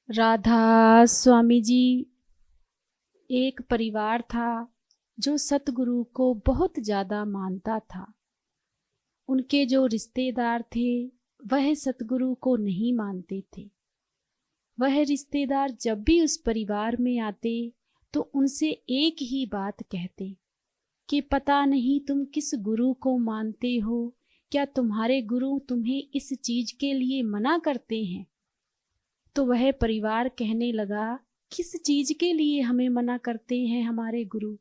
राधा स्वामी जी। एक परिवार था जो सतगुरु को बहुत ज़्यादा मानता था। उनके जो रिश्तेदार थे वह सतगुरु को नहीं मानते थे। वह रिश्तेदार जब भी उस परिवार में आते तो उनसे एक ही बात कहते कि पता नहीं तुम किस गुरु को मानते हो, क्या तुम्हारे गुरु तुम्हें इस चीज के लिए मना करते हैं। तो वह परिवार कहने लगा, किस चीज के लिए हमें मना करते हैं हमारे गुरु।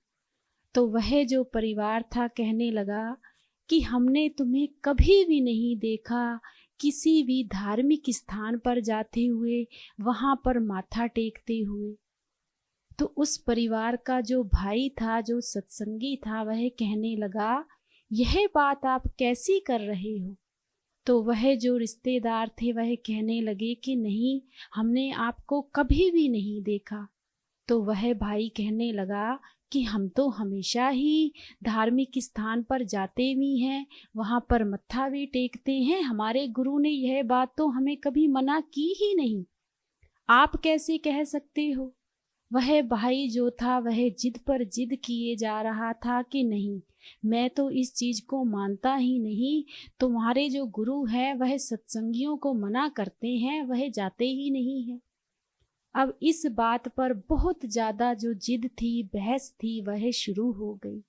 तो वह जो परिवार था कहने लगा कि हमने तुम्हें कभी भी नहीं देखा किसी भी धार्मिक स्थान पर जाते हुए, वहां पर माथा टेकते हुए। तो उस परिवार का जो भाई था, जो सत्संगी था, वह कहने लगा, यह बात आप कैसी कर रहे हो। तो वह जो रिश्तेदार थे वह कहने लगे कि नहीं, हमने आपको कभी भी नहीं देखा। तो वह भाई कहने लगा कि हम तो हमेशा ही धार्मिक स्थान पर जाते भी हैं, वहाँ पर मत्था भी टेकते हैं, हमारे गुरु ने यह बात तो हमें कभी मना की ही नहीं, आप कैसे कह सकते हो। वह भाई जो था वह जिद पर जिद किए जा रहा था कि नहीं, मैं तो इस चीज को मानता ही नहीं, तुम्हारे जो गुरु हैं वह सत्संगियों को मना करते हैं, वह जाते ही नहीं है। अब इस बात पर बहुत ज्यादा जो जिद थी, बहस थी, वह शुरू हो गई।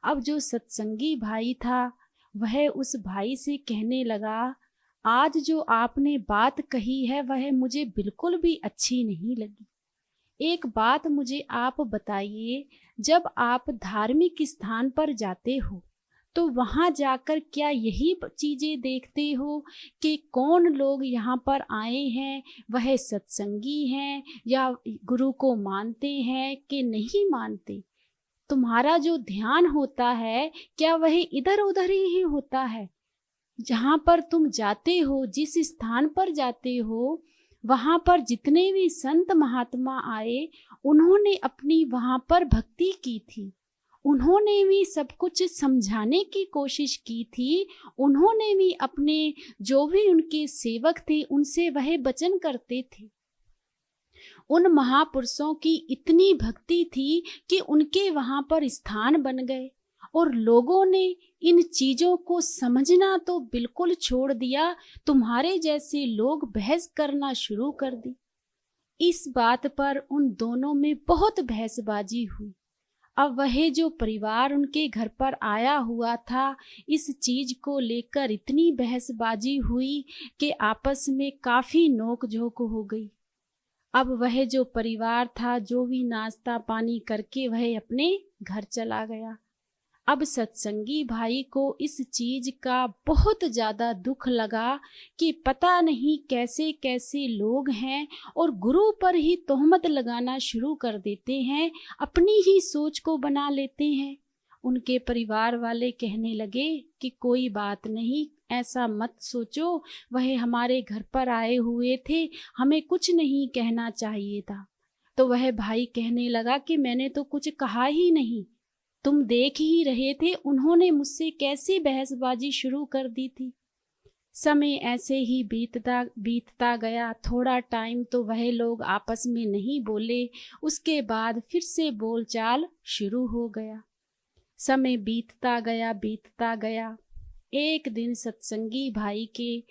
अब जो सत्संगी भाई था वह उस भाई से कहने लगा, आज जो आपने बात कही है वह मुझे बिल्कुल भी अच्छी नहीं लगी। एक बात मुझे आप बताइए, जब आप धार्मिक स्थान पर जाते हो तो वहां जाकर क्या यही चीजें देखते हो कि कौन लोग यहाँ पर आए हैं, वह सत्संगी हैं या गुरु को मानते हैं कि नहीं मानते। तुम्हारा जो ध्यान होता है क्या वह इधर उधर ही होता है। जहाँ पर तुम जाते हो, जिस स्थान पर जाते हो, वहां पर जितने भी संत महात्मा आए उन्होंने अपनी वहां पर भक्ति की थी, उन्होंने भी सब कुछ समझाने की कोशिश की थी, उन्होंने भी अपने जो भी उनके सेवक थे उनसे वह वचन करते थे। उन महापुरुषों की इतनी भक्ति थी कि उनके वहां पर स्थान बन गए और लोगों ने इन चीजों को समझना तो बिल्कुल छोड़ दिया, तुम्हारे जैसे लोग बहस करना शुरू कर दी। इस बात पर उन दोनों में बहुत बहसबाजी हुई। अब वह जो परिवार उनके घर पर आया हुआ था, इस चीज को लेकर इतनी बहसबाजी हुई कि आपस में काफी नोक-झोंक हो गई। अब वह जो परिवार था, जो भी नाश्ता पानी करके वह अपने घर चला गया। अब सत्संगी भाई को इस चीज का बहुत ज्यादा दुख लगा कि पता नहीं कैसे कैसे लोग हैं और गुरु पर ही तोहमत लगाना शुरू कर देते हैं, अपनी ही सोच को बना लेते हैं। उनके परिवार वाले कहने लगे कि कोई बात नहीं, ऐसा मत सोचो, वह हमारे घर पर आए हुए थे, हमें कुछ नहीं कहना चाहिए था। तो वह भाई कहने लगा कि मैंने तो कुछ कहा ही नहीं, तुम देख ही रहे थे उन्होंने मुझसे कैसी बहसबाजी शुरू कर दी थी। समय ऐसे ही बीतता बीतता गया। थोड़ा टाइम तो वह लोग आपस में नहीं बोले, उसके बाद फिर से बोलचाल शुरू हो गया। समय बीतता गया। एक दिन सत्संगी भाई के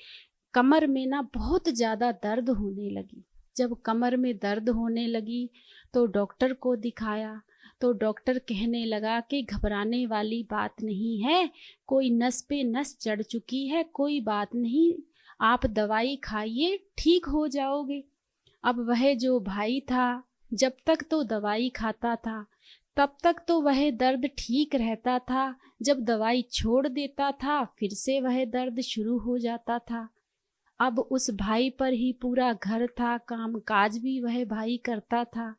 कमर में ना बहुत ज्यादा दर्द होने लगी। जब कमर में दर्द होने लगी तो डॉक्टर को दिखाया। तो डॉक्टर कहने लगा कि घबराने वाली बात नहीं है, कोई नस पे नस चढ़ चुकी है, कोई बात नहीं, आप दवाई खाइए, ठीक हो जाओगे। अब वह जो भाई था, जब तक तो दवाई खाता था तब तक तो वह दर्द ठीक रहता था, जब दवाई छोड़ देता था फिर से वह दर्द शुरू हो जाता था। अब उस भाई पर ही पूरा घर था, काम काज भी वह भाई करता था।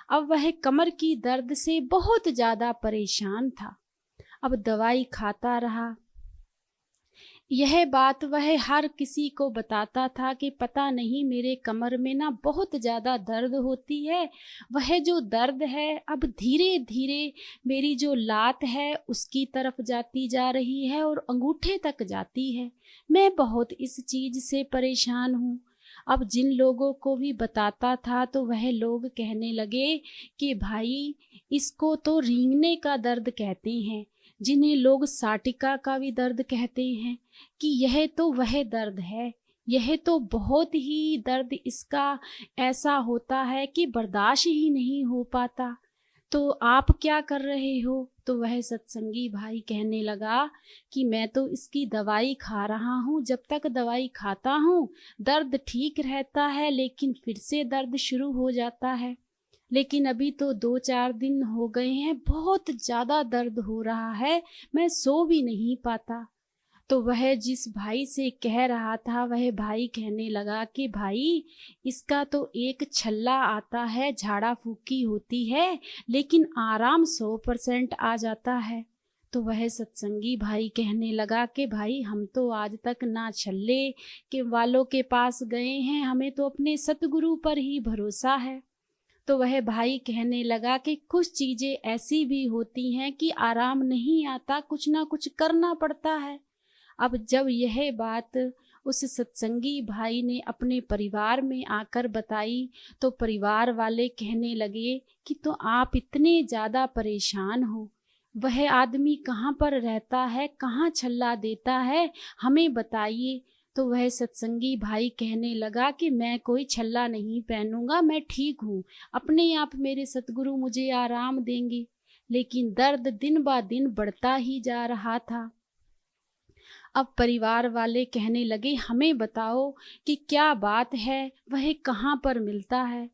अब वह कमर की दर्द से बहुत ज्यादा परेशान था। अब दवाई खाता रहा। यह बात वह हर किसी को बताता था कि पता नहीं मेरे कमर में ना बहुत ज्यादा दर्द होती है। वह जो दर्द है अब धीरे धीरे मेरी जो लात है उसकी तरफ जाती जा रही है और अंगूठे तक जाती है। मैं बहुत इस चीज से परेशान हूँ। अब जिन लोगों को भी बताता था तो वह लोग कहने लगे कि भाई इसको तो रेंगने का दर्द कहते हैं, जिन्हें लोग साटिका का भी दर्द कहते हैं, कि यह तो वह दर्द है, यह तो बहुत ही दर्द इसका ऐसा होता है कि बर्दाश्त ही नहीं हो पाता। तो आप क्या कर रहे हो? तो वह सत्संगी भाई कहने लगा कि मैं तो इसकी दवाई खा रहा हूँ, जब तक दवाई खाता हूँ दर्द ठीक रहता है, लेकिन फिर से दर्द शुरू हो जाता है। लेकिन अभी तो 2-4 दिन हो गए हैं, बहुत ज़्यादा दर्द हो रहा है, मैं सो भी नहीं पाता। तो वह जिस भाई से कह रहा था वह भाई कहने लगा कि भाई इसका तो एक छल्ला आता है, झाड़ा फूकी होती है, लेकिन आराम 100% आ जाता है। तो वह सत्संगी भाई कहने लगा कि भाई हम तो आज तक ना छल्ले के वालों के पास गए हैं, हमें तो अपने सतगुरु पर ही भरोसा है। तो वह भाई कहने लगा कि कुछ चीज़ें ऐसी भी होती हैं कि आराम नहीं आता, कुछ ना कुछ करना पड़ता है। अब जब यह बात उस सत्संगी भाई ने अपने परिवार में आकर बताई तो परिवार वाले कहने लगे कि तो आप इतने ज़्यादा परेशान हो, वह आदमी कहाँ पर रहता है, कहाँ छल्ला देता है, हमें बताइए। तो वह सत्संगी भाई कहने लगा कि मैं कोई छल्ला नहीं पहनूंगा, मैं ठीक हूँ, अपने आप मेरे सतगुरु मुझे आराम देंगे। लेकिन दर्द दिन ब दिन बढ़ता ही जा रहा था। अब परिवार वाले कहने लगे हमें बताओ कि क्या बात है, वह कहाँ पर मिलता है।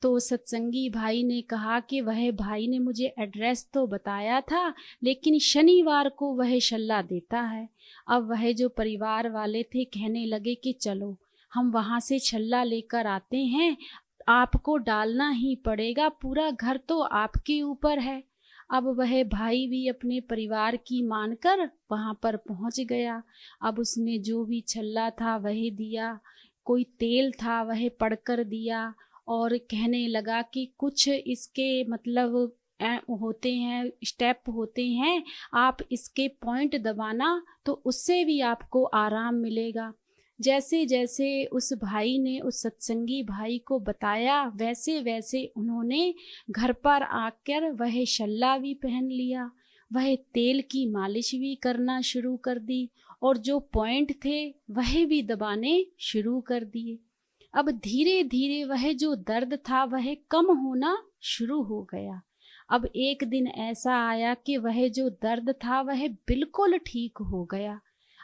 तो सत्संगी भाई ने कहा कि वह भाई ने मुझे एड्रेस तो बताया था, लेकिन शनिवार को वह छल्ला देता है। अब वह जो परिवार वाले थे कहने लगे कि चलो हम वहाँ से छल्ला लेकर आते हैं, आपको डालना ही पड़ेगा, पूरा घर तो आपके ऊपर है। अब वह भाई भी अपने परिवार की मानकर वहाँ पर पहुँच गया। अब उसने जो भी छल्ला था वह दिया, कोई तेल था वह पड़कर दिया, और कहने लगा कि कुछ इसके मतलब होते हैं, स्टेप होते हैं, आप इसके पॉइंट दबाना तो उससे भी आपको आराम मिलेगा। जैसे जैसे उस भाई ने उस सत्संगी भाई को बताया वैसे वैसे उन्होंने घर पर आकर वह छल्ला भी पहन लिया, वह तेल की मालिश भी करना शुरू कर दी, और जो पॉइंट थे वह भी दबाने शुरू कर दिए। अब धीरे धीरे वह जो दर्द था वह कम होना शुरू हो गया। अब एक दिन ऐसा आया कि वह जो दर्द था वह बिल्कुल ठीक हो गया।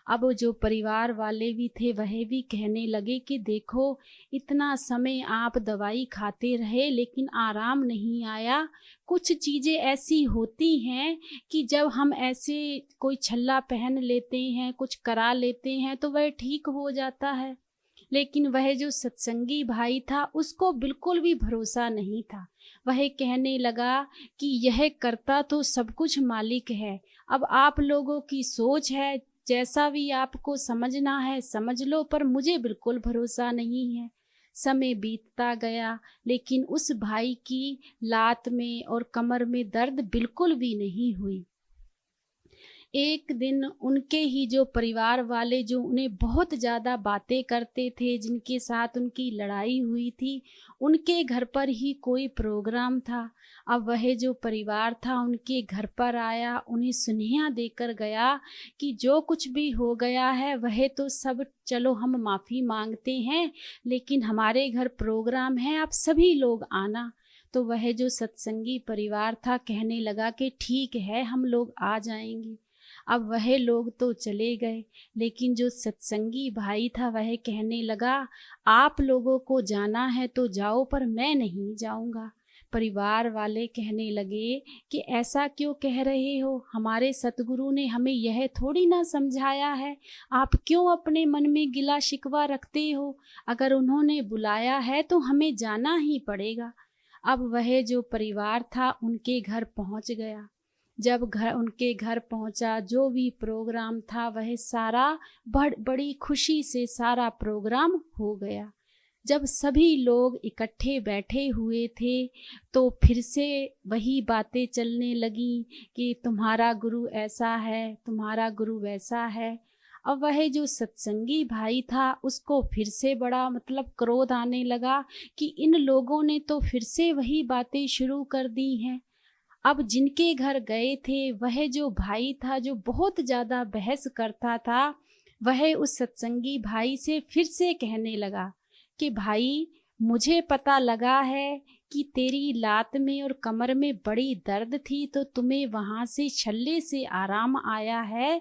अब जो परिवार वाले भी थे वह भी कहने लगे कि देखो इतना समय आप दवाई खाते रहे लेकिन आराम नहीं आया। कुछ चीज़ें ऐसी होती हैं कि जब हम ऐसे कोई छल्ला पहन लेते हैं, कुछ करा लेते हैं तो वह ठीक हो जाता है। लेकिन वह जो सत्संगी भाई था उसको बिल्कुल भी भरोसा नहीं था। वह कहने लगा कि यह करता तो सब कुछ मालिक है, अब आप लोगों की सोच है, जैसा भी आपको समझना है समझ लो, पर मुझे बिल्कुल भरोसा नहीं है। समय बीतता गया लेकिन उस भाई की लात में और कमर में दर्द बिल्कुल भी नहीं हुई। एक दिन उनके ही जो परिवार वाले जो उन्हें बहुत ज़्यादा बातें करते थे, जिनके साथ उनकी लड़ाई हुई थी, उनके घर पर ही कोई प्रोग्राम था। अब वह जो परिवार था उनके घर पर आया, उन्हें सुनेहा देकर गया कि जो कुछ भी हो गया है वह तो सब चलो हम माफ़ी मांगते हैं, लेकिन हमारे घर प्रोग्राम है, आप सभी लोग आना। तो वह जो सत्संगी परिवार था कहने लगा कि ठीक है हम लोग आ जाएंगे। अब वह लोग तो चले गए, लेकिन जो सत्संगी भाई था वह कहने लगा आप लोगों को जाना है तो जाओ, पर मैं नहीं जाऊंगा। परिवार वाले कहने लगे कि ऐसा क्यों कह रहे हो, हमारे सतगुरु ने हमें यह थोड़ी ना समझाया है, आप क्यों अपने मन में गिला शिकवा रखते हो, अगर उन्होंने बुलाया है तो हमें जाना ही पड़ेगा। अब वह जो परिवार था उनके घर पहुंच गया। जब उनके घर पहुंचा, जो भी प्रोग्राम था वह सारा बड़ी खुशी से सारा प्रोग्राम हो गया। जब सभी लोग इकट्ठे बैठे हुए थे तो फिर से वही बातें चलने लगी कि तुम्हारा गुरु ऐसा है, तुम्हारा गुरु वैसा है। अब वह जो सत्संगी भाई था उसको फिर से बड़ा क्रोध आने लगा कि इन लोगों ने तो फिर से वही बातें शुरू कर दी हैं। अब जिनके घर गए थे वह जो भाई था जो बहुत ज़्यादा बहस करता था, वह उस सत्संगी भाई से फिर से कहने लगा कि भाई, मुझे पता लगा है कि तेरी लात में और कमर में बड़ी दर्द थी तो तुम्हें वहाँ से छल्ले से आराम आया है,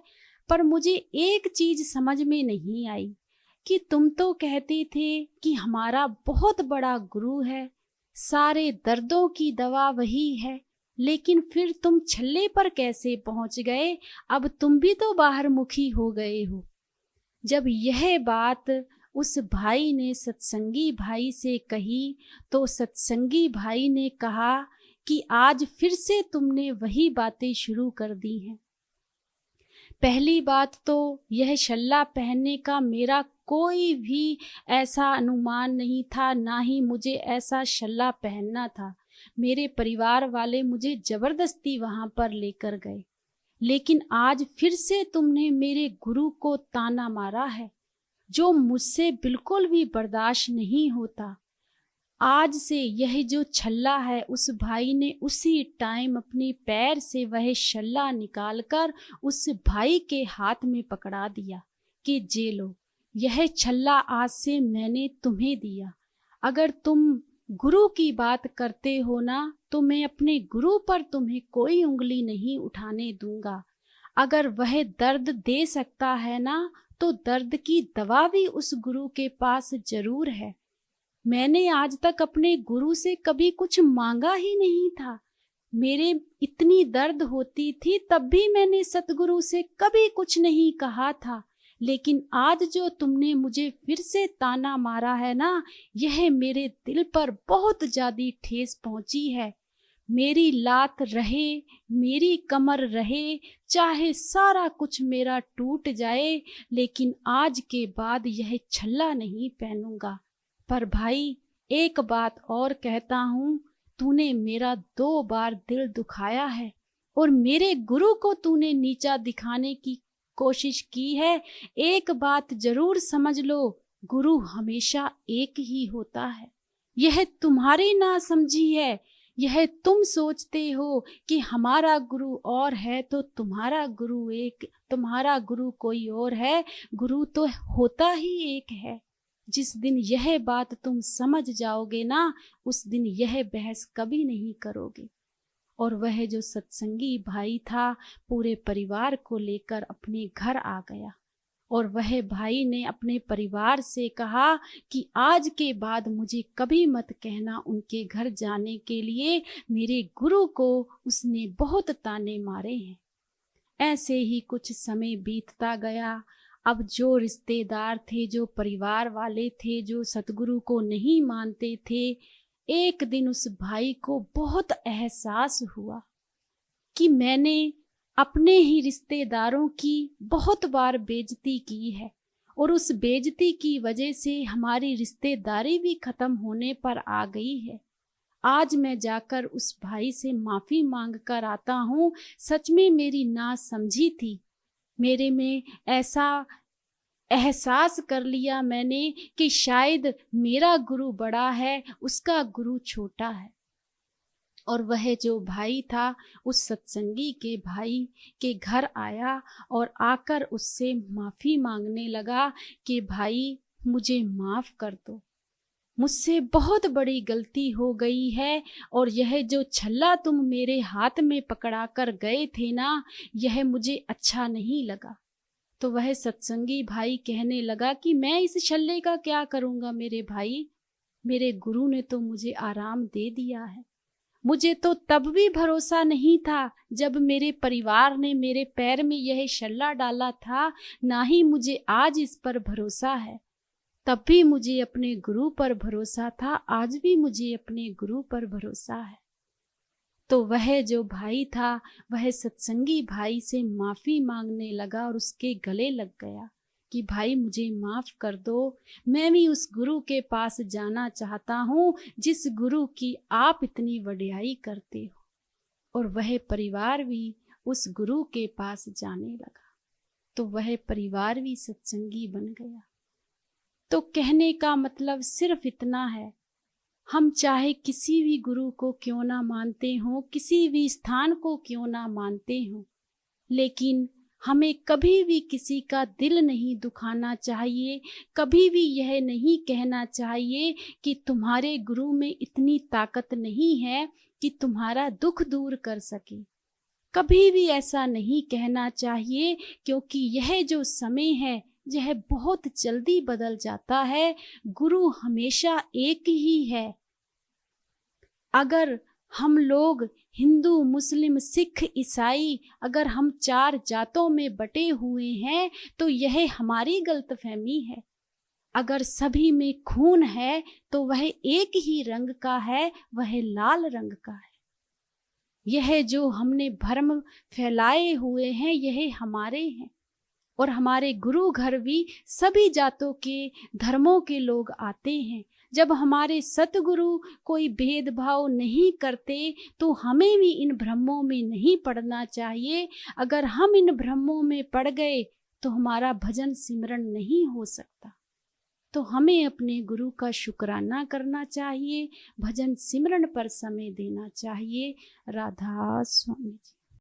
पर मुझे एक चीज़ समझ में नहीं आई कि तुम तो कहते थे कि हमारा बहुत बड़ा गुरु है, सारे दर्दों की दवा वही है, लेकिन फिर तुम छल्ले पर कैसे पहुंच गए? अब तुम भी तो बाहर मुखी हो गए हो। जब यह बात उस भाई ने सत्संगी भाई से कही तो सत्संगी भाई ने कहा कि आज फिर से तुमने वही बातें शुरू कर दी हैं। पहली बात तो यह छल्ला पहनने का मेरा कोई भी ऐसा अनुमान नहीं था, ना ही मुझे ऐसा छल्ला पहनना था। मेरे परिवार वाले मुझे जबरदस्ती वहां पर लेकर गए, लेकिन आज फिर से तुमने मेरे गुरु को ताना मारा है, जो मुझसे बिल्कुल भी बर्दाश्त नहीं होता। आज से यह जो छल्ला है, उस भाई ने उसी टाइम अपने पैर से वह छल्ला निकालकर उस भाई के हाथ में पकड़ा दिया कि जे लो, यह छल्ला आज से मैंने तुम्हें दिया। अगर तुम गुरु की बात करते हो ना, तो मैं अपने गुरु पर तुम्हें कोई उंगली नहीं उठाने दूंगा। अगर वह दर्द दे सकता है ना, तो दर्द की दवा भी उस गुरु के पास जरूर है। मैंने आज तक अपने गुरु से कभी कुछ मांगा ही नहीं था। मेरे इतनी दर्द होती थी तब भी मैंने सतगुरु से कभी कुछ नहीं कहा था, लेकिन आज जो तुमने मुझे फिर से ताना मारा है ना, यह मेरे दिल पर बहुत ज्यादा ठेस पहुंची है। मेरी लात रहे, मेरी कमर रहे, चाहे सारा कुछ मेरा टूट जाए, लेकिन आज के बाद यह छल्ला नहीं पहनूंगा। पर भाई, एक बात और कहता हूँ, तूने मेरा 2 बार दिल दुखाया है और मेरे गुरु को तूने नीचा दिखाने की कोशिश की है। एक बात जरूर समझ लो, गुरु हमेशा एक ही होता है। यह तुम्हारी नासमझी है। यह तुम सोचते हो कि हमारा गुरु और है तो तुम्हारा गुरु एक, तुम्हारा गुरु कोई और है। गुरु तो होता ही एक है। जिस दिन यह बात तुम समझ जाओगे ना, उस दिन यह बहस कभी नहीं करोगे। और वह जो सत्संगी भाई था पूरे परिवार को लेकर अपने घर आ गया, और वह भाई ने अपने परिवार से कहा कि आज के बाद मुझे कभी मत कहना उनके घर जाने के लिए, मेरे गुरु को उसने बहुत ताने मारे हैं। ऐसे ही कुछ समय बीतता गया। अब जो रिश्तेदार थे, जो परिवार वाले थे, जो सतगुरु को नहीं मानते थे, एक दिन उस भाई को बहुत एहसास हुआ कि मैंने अपने ही रिश्तेदारों की बहुत बार बेइज्जती की है, और उस बेइज्जती की वजह से हमारी रिश्तेदारी भी खत्म होने पर आ गई है। आज मैं जाकर उस भाई से माफी मांग कर आता हूँ। सच में मेरी नासमझी थी। मेरे में ऐसा एहसास कर लिया मैंने कि शायद मेरा गुरु बड़ा है, उसका गुरु छोटा है। और वह जो भाई था उस सत्संगी के भाई के घर आया और आकर उससे माफी मांगने लगा कि भाई, मुझे माफ कर दो, मुझसे बहुत बड़ी गलती हो गई है, और यह जो छल्ला तुम मेरे हाथ में पकड़ा कर गए थे ना, यह मुझे अच्छा नहीं लगा। तो वह सत्संगी भाई कहने लगा कि मैं इस छल्ले का क्या करूंगा मेरे भाई, मेरे गुरु ने तो मुझे आराम दे दिया है। मुझे तो तब भी भरोसा नहीं था जब मेरे परिवार ने मेरे पैर में यह छल्ला डाला था, ना ही मुझे आज इस पर भरोसा है। तब भी मुझे अपने गुरु पर भरोसा था, आज भी मुझे अपने गुरु पर भरोसा है। तो वह जो भाई था वह सत्संगी भाई से माफी मांगने लगा और उसके गले लग गया कि भाई, मुझे माफ कर दो, मैं भी उस गुरु के पास जाना चाहता हूँ जिस गुरु की आप इतनी वड्याई करते हो। और वह परिवार भी उस गुरु के पास जाने लगा। तो वह परिवार भी सत्संगी बन गया। तो कहने का मतलब सिर्फ इतना है, हम चाहे किसी भी गुरु को क्यों ना मानते हो, किसी भी स्थान को क्यों ना मानते हो, लेकिन हमें कभी भी किसी का दिल नहीं दुखाना चाहिए। कभी भी यह नहीं कहना चाहिए कि तुम्हारे गुरु में इतनी ताकत नहीं है कि तुम्हारा दुख दूर कर सके। कभी भी ऐसा नहीं कहना चाहिए, क्योंकि यह जो समय है यह बहुत जल्दी बदल जाता है। गुरु हमेशा एक ही है। अगर हम लोग हिंदू, मुस्लिम, सिख, ईसाई, अगर हम 4 जातों में बटे हुए हैं तो यह हमारी गलतफहमी है। अगर सभी में खून है तो वह एक ही रंग का है, वह लाल रंग का है। यह जो हमने भ्रम फैलाए हुए हैं यह हमारे हैं। और हमारे गुरु घर भी सभी जातों के, धर्मों के लोग आते हैं। जब हमारे सतगुरु कोई भेदभाव नहीं करते तो हमें भी इन भ्रमों में नहीं पड़ना चाहिए। अगर हम इन भ्रमों में पड़ गए तो हमारा भजन सिमरन नहीं हो सकता। तो हमें अपने गुरु का शुक्राना करना चाहिए, भजन सिमरन पर समय देना चाहिए। राधा स्वामी जी।